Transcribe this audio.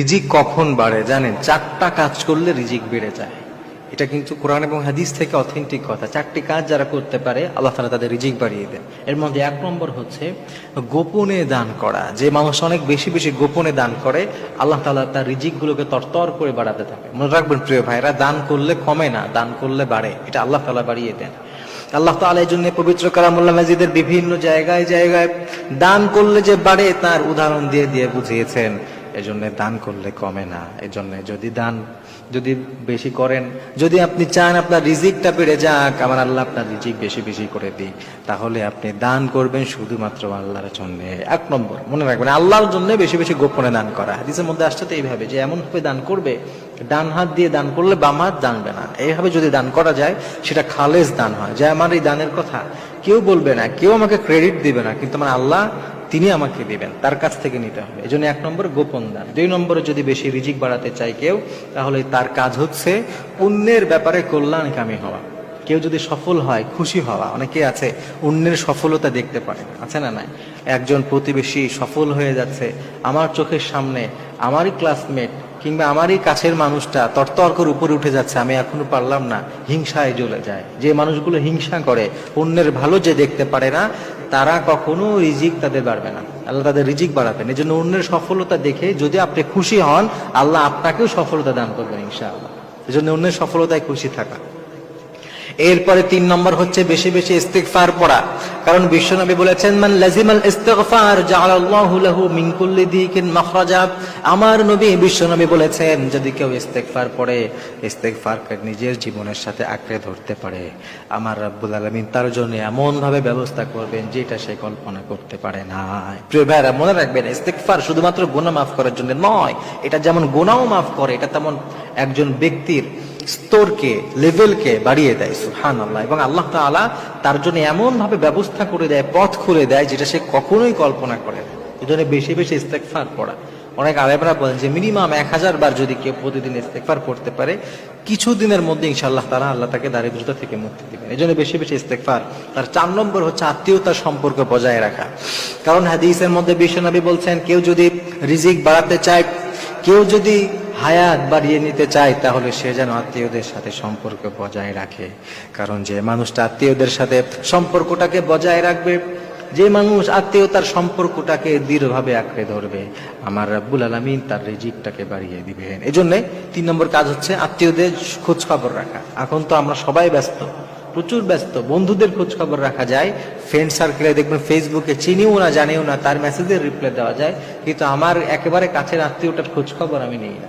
রিজিক কখন বাড়ে জানেন? চারটা কাজ করলে রিজিক বেড়ে যায়। এটা কিন্তু কোরআন এবং হাদিস থেকে অথেন্টিক কথা। চারটি কাজ যারা করতে পারে আল্লাহ তাআলা তাদের রিজিক বাড়িয়ে দেন। এর মধ্যে এক নম্বর হচ্ছে গোপনে দান করা। যে মানুষ অনেক বেশি বেশি গোপনে দান করে আল্লাহ তাআলা তার রিজিকগুলোকে তরতর করে বাড়াতে থাকে। মনে রাখবেন প্রিয় ভাইরা, দান করলে কমে না, দান করলে বাড়ে। এটা আল্লাহ তাআলা বাড়িয়ে দেন। আল্লাহ তাআলা এই জন্য পবিত্র কালামুল্লাহ মাজিদের বিভিন্ন জায়গায় জায়গায় দান করলে যে বাড়ে তার উদাহরণ দিয়ে দিয়ে বুঝিয়েছেন। এজন্য দান করলে কমে না। এজন্য যদি বেশি করেন, যদি আপনি চান আপনার রিজিকটা বেড়ে যাক, আমার আল্লাহ আপনার রিজিক বেশি বেশি করে দিক, তাহলে আপনি দান করবেন শুধুমাত্র আল্লাহর জন্য। এক নম্বর মনে রাখবেন, আল্লাহর জন্য বেশি বেশি গোপনে দান করা। হাদিসের মধ্যে আসছে তো এইভাবে যে এমন ভাবে দান করবে, ডান হাত দিয়ে দান করলে বাম হাত জানবে না। এইভাবে যদি দান করা যায় সেটা খালেস দান হয়। যে আমার এই দানের কথা কেউ বলবে না, কেউ আমাকে ক্রেডিট দিবে না, কিন্তু আমার আল্লাহ তিনি আমাকে দিবেন, তার কাছ থেকে নিতে হবে। এই জন্য এক নম্বর গোপন দান। দুই নম্বরে যদি বেশি রিজিক বাড়াতে চাই কেউ, তাহলে তার কাজ হচ্ছে অন্যের ব্যাপারে কল্যাণকামী হওয়া। কেউ যদি সফল হয় খুশি হওয়া। অনেকে আছে অন্যের সফলতা দেখতে পারে না, আছে না নাই? একজন প্রতিবেশী সফল হয়ে যাচ্ছে আমার চোখের সামনে, আমারই ক্লাসমেট কিংবা আমারই কাছের মানুষটা তরতর করে উপরে উঠে যাচ্ছে, আমি এখনো পারলাম না, হিংসায় জ্বলে যায়। যে মানুষগুলো হিংসা করে, অন্যের ভালো যে দেখতে পারে না, তারা কখনো রিজিক তাদের বাড়বে না। আল্লাহ তাদের রিজিক বাড়াবেন। এই জন্য অন্যের সফলতা দেখে যদি আপনি খুশি হন, আল্লাহ আপনাকেও সফলতা দান করবেন ইনশাআল্লাহ। এই জন্য অন্যের সফলতায় খুশি থাকা। এরপরে তিন নম্বর হচ্ছে বেশি বেশি ইস্তিগফার পড়া। কারণ বিশ্বনবী বলেছেন, মান লাজিমাল ইস্তিগফার জাআলাল্লাহু লাহু মিন কুল্লি দিকিন মাখরাজা। আমার নবী বিশ্বনবী বলেছেন, যদি কেউ ইস্তিগফার পড়ে, ইস্তিগফারকে নিজের জীবনের সাথে আঁকড়ে ধরতে পারে, আমার রব্বুল আলামিন তার জন্য এমন ভাবে ব্যবস্থা করবেন যেটা সে কল্পনা করতে পারে না। প্রিয় ভাইরা, মনে রাখবেন, ইস্তিগফার শুধুমাত্র গুনাহ মাফ করার জন্য নয়। এটা যেমন গুনাহও মাফ করে, এটা তেমন একজন ব্যক্তির স্তরকে, লেভেলকে বাড়িয়ে দেয়। সুবহানাল্লাহ। এবং আল্লাহ তাআলা তার জন্য এমন ভাবে ব্যবস্থা করে দেয়, পথ খুলে দেয়, যেটা সে কখনোই কল্পনা করে না। এই জন্য বেশি বেশি ইস্তেগফার পড়া। অনেক আলেমরা বলেন যে মিনিমাম 1000 বার যদি কেউ প্রতিদিন ইস্তেগফার পড়তে পারে, কিছুদিনের মধ্যে ইনশাআল্লাহ তাআলা আল্লাহ তাকে দারিদ্রতা থেকে মুক্তি দিবেন। এই জন্য বেশি বেশি ইস্তেগফার। তার 4 নম্বর হচ্ছে আত্মীয়তার সম্পর্ক বজায় রাখা। কারণ হাদিসের মধ্যে বিশ্বনবী বলছেন, কেউ যদি রিজিক বাড়াতে চায়, কেউ যদি হায়াত বাড়িয়ে নিতে চায়, তাহলে সে যেন আত্মীয়দের সাথে সম্পর্ক বজায় রাখে। কারণ যে মানুষটা আত্মীয়দের সাথে সম্পর্কটাকে বজায় রাখবে, যে মানুষ আত্মীয়তার সম্পর্কটাকে দৃঢ়ভাবে আঁকড়ে ধরবে, আমার রব্বুল আলামিন তার রিজিকটাকে বাড়িয়ে দিবেন। এই জন্য 3 নম্বর কাজ হচ্ছে আত্মীয়দের খোঁজ খবর রাখা। এখন তো আমরা সবাই ব্যস্ত, প্রচুর ব্যস্ত। বন্ধুদের খোঁজ খবর রাখা যায়, ফ্রেন্ড সার্কেলে দেখবেন ফেসবুকে চিনিও না জানিও না, তার মেসেজের রিপ্লাই দেওয়া যায়, কিন্তু আমার একেবারে কাছের আত্মীয়টার খোঁজ খবর আমি নেই না।